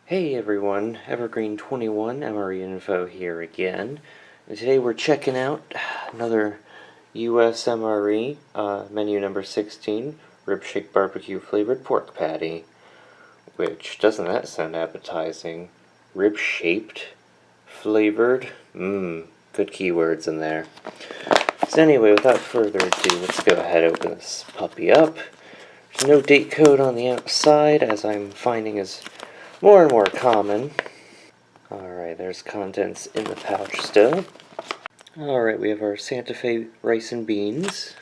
Hey everyone, Evergreen21 MRE Info here again. And today we're checking out another US MRE, menu number 16, rib shake barbecue flavored pork patty. Which, doesn't that sound appetizing? Rib shaped? Flavored? Good keywords in there. So anyway, without further ado, let's go ahead and open this puppy up. There's no date code on the outside, as I'm finding is more and more common. Alright, there's contents in the pouch still. Alright, we have our Santa Fe rice and beans,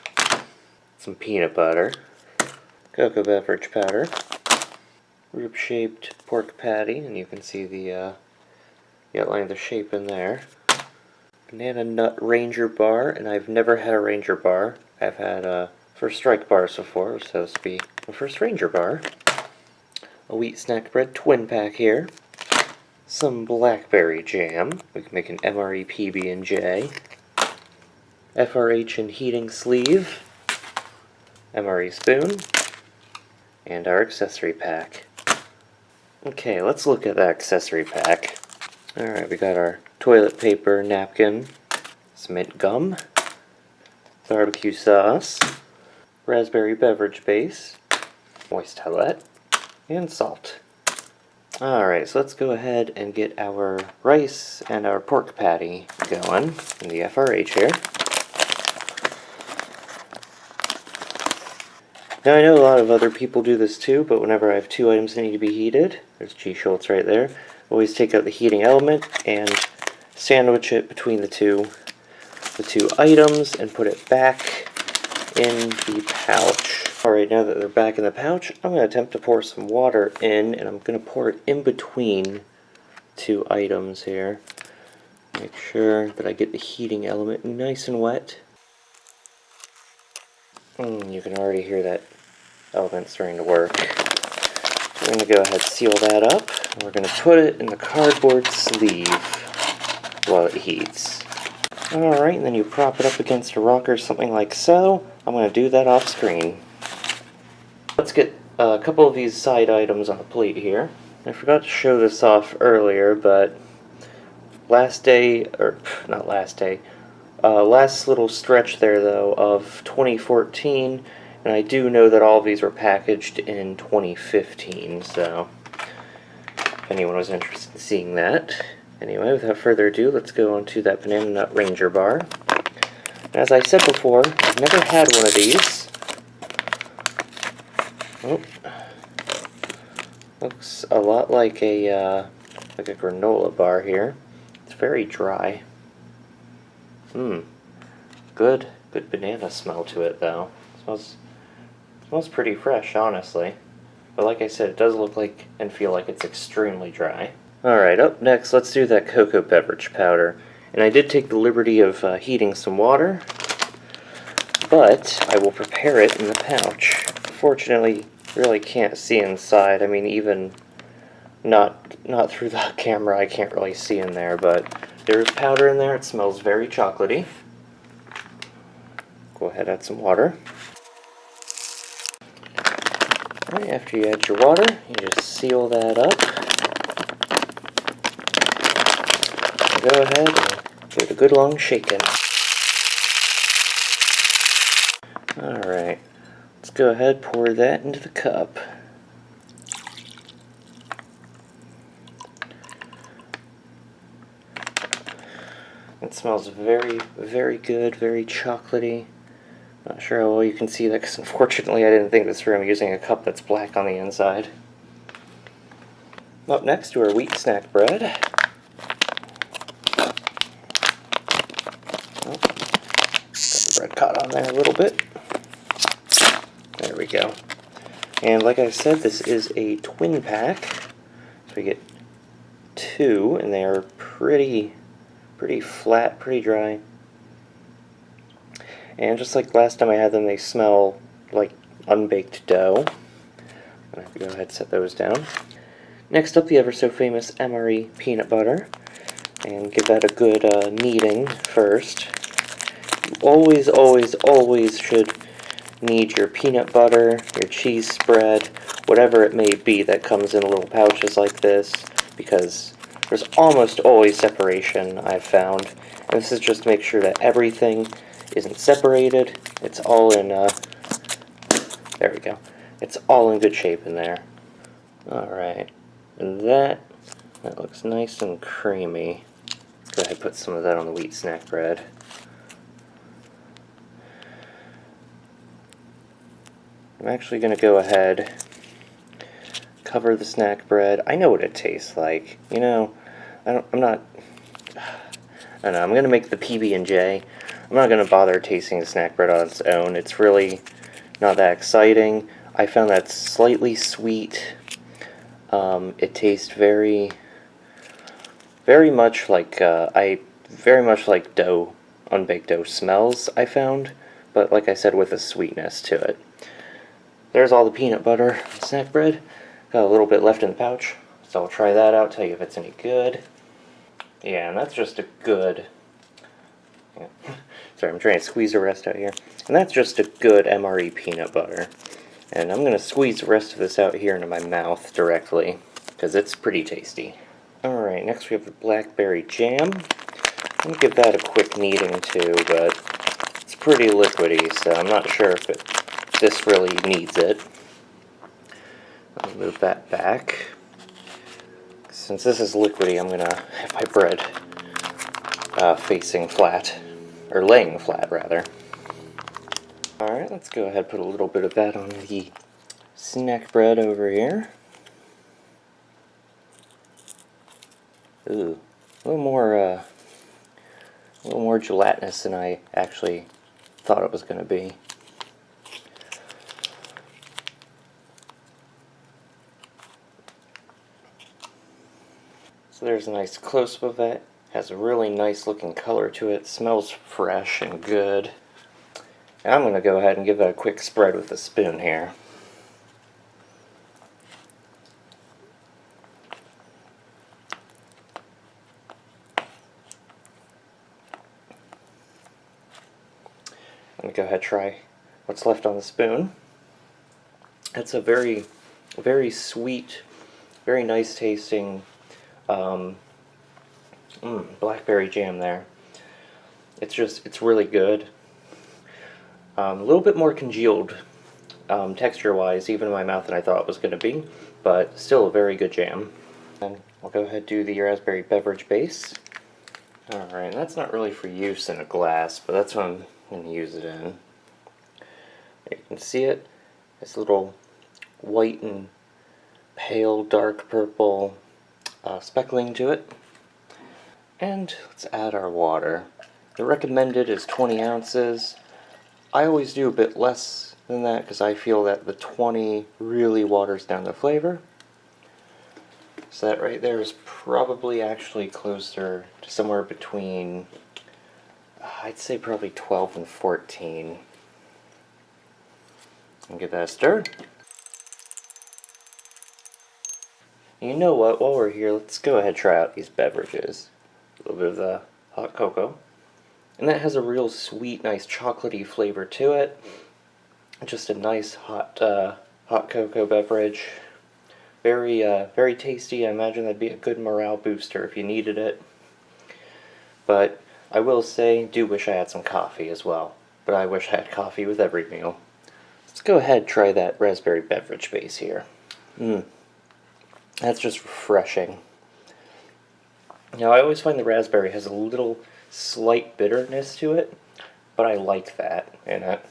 some peanut butter, cocoa beverage powder, rib-shaped pork patty, and you can see the outline of the shape in there. Banana nut Ranger bar, and I've never had a Ranger bar. I've had First Strike bars before, so this will be my first Ranger bar. A wheat snack bread twin pack here. Some blackberry jam. We can make an MRE PB&J. FRH and heating sleeve. MRE spoon. And our accessory pack. Okay, let's look at that accessory pack. Alright, we got our toilet paper, napkin, some mint gum, barbecue sauce, raspberry beverage base, moist towelette, and salt. Alright, so let's go ahead and get our rice and our pork patty going in the FRH here. Now I know a lot of other people do this too, but whenever I have two items that need to be heated, there's G. Schultz right there, always take out the heating element and sandwich it between the two items and put it back in the pouch. Alright, now that they're back in the pouch, I'm going to attempt to pour some water in, and I'm going to pour it in between two items here. Make sure that I get the heating element nice and wet. You can already hear that element starting to work. So we're going to go ahead and seal that up, and we're going to put it in the cardboard sleeve while it heats. Alright, and then you prop it up against a rocker, something like so. I'm going to do that off screen. Let's get a couple of these side items on a plate here. I forgot to show this off earlier, but last little stretch there though of 2014, and I do know that all of these were packaged in 2015, so if anyone was interested in seeing that. Anyway, without further ado, let's go on to that Banana Nut Ranger bar. And as I said before, I've never had one of these. Oh. Looks a lot like a granola bar here. It's very dry. Good banana smell to it though. Smells pretty fresh, honestly. But like I said, it does look like and feel like it's extremely dry. Alright, up next, let's do that cocoa beverage powder. And I did take the liberty of heating some water, but I will prepare it in the pouch. Fortunately, really can't see inside. I mean, even not through the camera, I can't really see in there, but there's powder in there. It smells very chocolatey. Go ahead, add some water. Alright, after you add your water, you just seal that up. Go ahead and give it a good long shaking. Alright, let's go ahead and pour that into the cup. It smells very, very good, very chocolatey. Not sure how well you can see that because unfortunately I didn't think this through. I'm using a cup that's black on the inside. Up next to our wheat snack bread. Got the bread caught on there a little bit. There we go. And like I said, this is a twin pack. So we get two, and they are pretty flat, pretty dry. And just like last time I had them, they smell like unbaked dough. I'm going to go ahead and set those down. Next up, the ever so famous MRE peanut butter. And give that a good kneading first. You always, always, always should knead your peanut butter, your cheese spread, whatever it may be that comes in little pouches like this. because there's almost always separation, I've found. And this is just to make sure that everything isn't separated. It's all in, there we go. It's all in good shape in there. Alright, and that looks nice and creamy. Go ahead and put some of that on the wheat snack bread. I'm actually going to go ahead, cover the snack bread. I know what it tastes like. You know, I don't know, I'm going to make the PB&J. I'm not going to bother tasting the snack bread on its own. It's really not that exciting. I found that slightly sweet. It tastes very much like, very much like dough, unbaked dough smells, I found. But like I said, with a sweetness to it. There's all the peanut butter snack bread. Got a little bit left in the pouch, so I'll try that out, tell you if it's any good. Yeah, and that's just a good... Yeah. Sorry, I'm trying to squeeze the rest out here. And that's just a good MRE peanut butter. And I'm going to squeeze the rest of this out here into my mouth directly, because it's pretty tasty. Alright, next we have the blackberry jam. I'm going to give that a quick kneading too, but it's pretty liquidy, so I'm not sure if this really needs it. I'll move that back. Since this is liquidy, I'm going to have my bread facing flat, or laying flat rather. Alright, let's go ahead and put a little bit of that on the snack bread over here. Ooh, a little more gelatinous than I actually thought it was going to be. So there's a nice close-up of it. Has a really nice looking color to it. Smells fresh and good. And I'm going to go ahead and give that a quick spread with a spoon here. I'm going to go ahead and try what's left on the spoon. It's a very, very sweet, very nice tasting blackberry jam there. It's really good. A little bit more congealed texture-wise, even in my mouth, than I thought it was going to be, but still a very good jam. And I'll go ahead and do the raspberry beverage base. Alright, that's not really for use in a glass, but that's what I'm going to use it in. You can see it. It's a little white and pale dark purple speckling to it. And let's add our water. The recommended is 20 ounces. I always do a bit less than that because I feel that the 20 really waters down the flavor. So that right there is probably actually closer to somewhere between, I'd say probably 12 and 14. And give that a stir. You know what, while we're here, let's go ahead and try out these beverages. A little bit of the hot cocoa. And that has a real sweet, nice chocolatey flavor to it. Just a nice hot cocoa beverage. Very, very tasty. I imagine that'd be a good morale booster if you needed it. But I will say, do wish I had some coffee as well. But I wish I had coffee with every meal. Let's go ahead and try that raspberry beverage base here. That's just refreshing. Now, I always find the raspberry has a little slight bitterness to it, but I like that in it.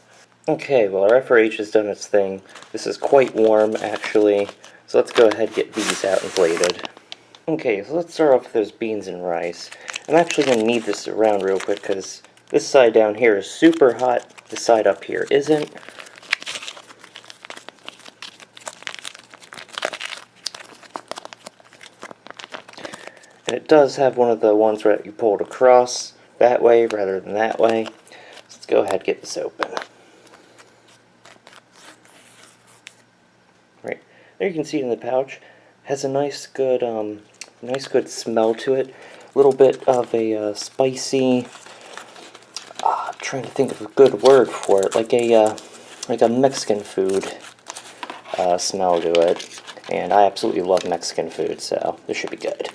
Okay, well, our FRH has done its thing. This is quite warm, actually, so let's go ahead and get these out and plated. Okay, so let's start off with those beans and rice. I'm actually going to knead this around real quick, because this side down here is super hot, the side up here isn't. And it does have one of the ones where you pull it across that way rather than that way. So let's go ahead and get this open. Right there, you can see it in the pouch. It has a nice good smell to it. A little bit of a spicy. I'm trying to think of a good word for it, like a Mexican food. smell to it. And I absolutely love Mexican food, so this should be good.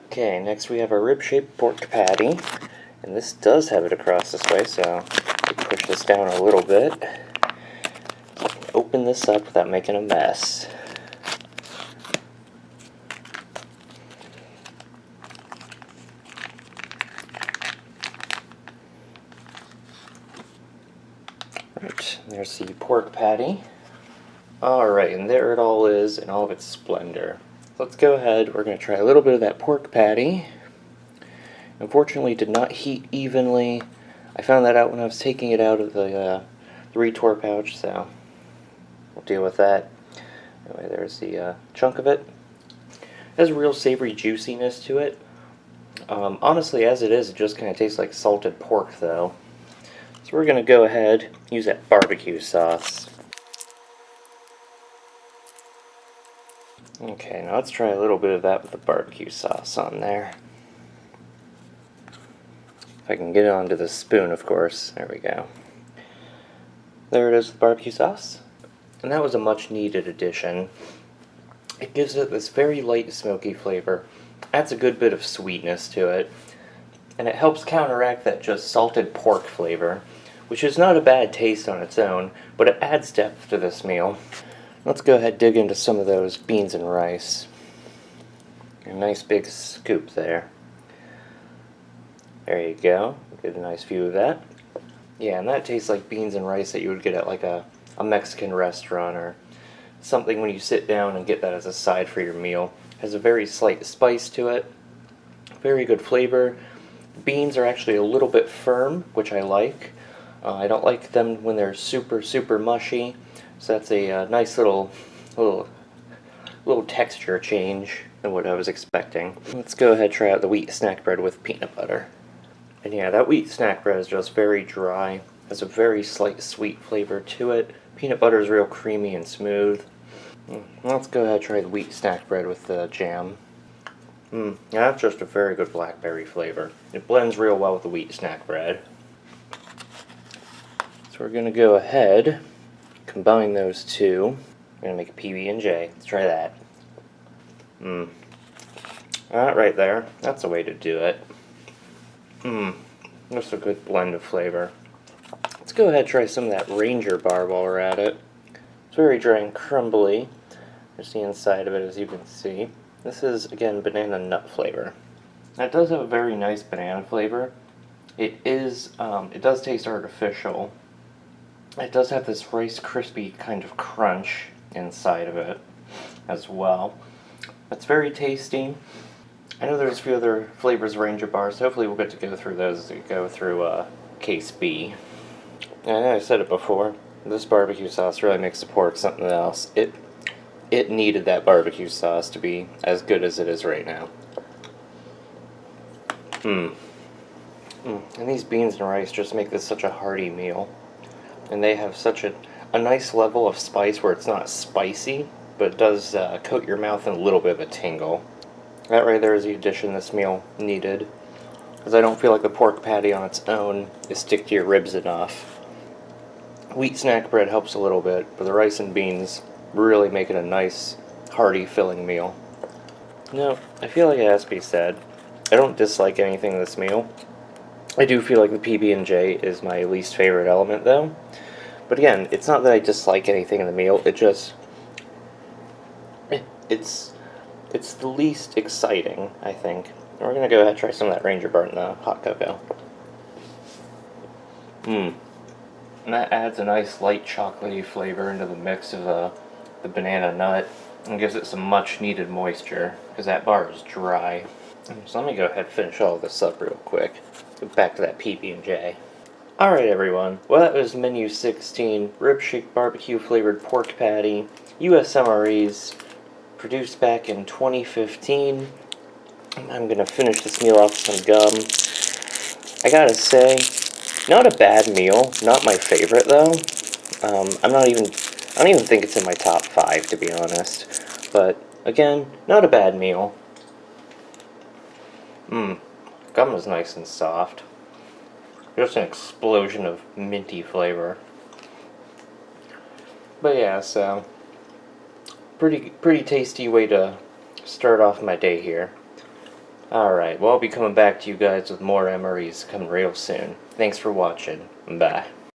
Okay, next we have our rib-shaped pork patty. And this does have it across this way, so push this down a little bit. Open this up without making a mess. Right, there's the pork patty. Alright, and there it all is in all of its splendor. Let's go ahead, we're going to try a little bit of that pork patty. Unfortunately, it did not heat evenly. I found that out when I was taking it out of the retort pouch, so we'll deal with that. Anyway, there's the chunk of it. It has a real savory juiciness to it. Honestly, as it is, it just kind of tastes like salted pork, though. So we're going to go ahead and use that barbecue sauce. Okay, now let's try a little bit of that with the barbecue sauce on there. If I can get it onto the spoon, of course. There we go. There it is, the barbecue sauce. And that was a much needed addition. It gives it this very light smoky flavor. Adds a good bit of sweetness to it. And it helps counteract that just salted pork flavor, which is not a bad taste on its own, but it adds depth to this meal. Let's go ahead and dig into some of those beans and rice. A nice big scoop there. There you go. Get a nice view of that. Yeah, and that tastes like beans and rice that you would get at like a Mexican restaurant or something when you sit down and get that as a side for your meal. It has a very slight spice to it. Very good flavor. Beans are actually a little bit firm, which I like. I don't like them when they're super mushy. So that's a nice little texture change than what I was expecting. Let's go ahead and try out the wheat snack bread with peanut butter. And yeah, that wheat snack bread is just very dry. Has a very slight sweet flavor to it. Peanut butter is real creamy and smooth. Let's go ahead and try the wheat snack bread with the jam. Yeah, that's just a very good blackberry flavor. It blends real well with the wheat snack bread. So we're going to go ahead, combine those two. We're going to make a PB&J. Let's try that. That right there, that's the way to do it. Just a good blend of flavor. Let's go ahead and try some of that Ranger bar while we're at it. It's very dry and crumbly. There's the inside of it, as you can see. This is, again, banana nut flavor. Now, it does have a very nice banana flavor. It does taste artificial. It does have this Rice Krispie kind of crunch inside of it as well. It's very tasty. I know there's a few other flavors of Ranger bars, so hopefully we'll get to go through those as we go through Case B. And I know I said it before, this barbecue sauce really makes the pork something else. It needed that barbecue sauce to be as good as it is right now. And these beans and rice just make this such a hearty meal. And they have such a nice level of spice where it's not spicy, but it does coat your mouth in a little bit of a tingle. That right there is the addition this meal needed, because I don't feel like the pork patty on its own is stick to your ribs enough. Wheat snack bread helps a little bit, but the rice and beans really make it a nice, hearty, filling meal. Now, I feel like it has to be said, I don't dislike anything in this meal. I do feel like the PB&J is my least favorite element, though. But again, it's not that I dislike anything in the meal, it just... It's the least exciting, I think. And we're going to go ahead and try some of that Ranger bar in the hot cocoa. And that adds a nice light chocolatey flavor into the mix of the banana nut and gives it some much needed moisture, because that bar is dry. So let me go ahead and finish all of this up real quick. Go back to that PB&J. Alright everyone, well that was menu 16, rib shake barbecue flavored pork patty, US MREs, produced back in 2015. I'm gonna finish this meal off with some gum. I gotta say, not a bad meal, not my favorite though. I don't even think it's in my top 5 to be honest. But again, not a bad meal. Gum is nice and soft. Just an explosion of minty flavor. But yeah, so pretty tasty way to start off my day here. Alright, well, I'll be coming back to you guys with more MREs coming real soon. Thanks for watching. Bye.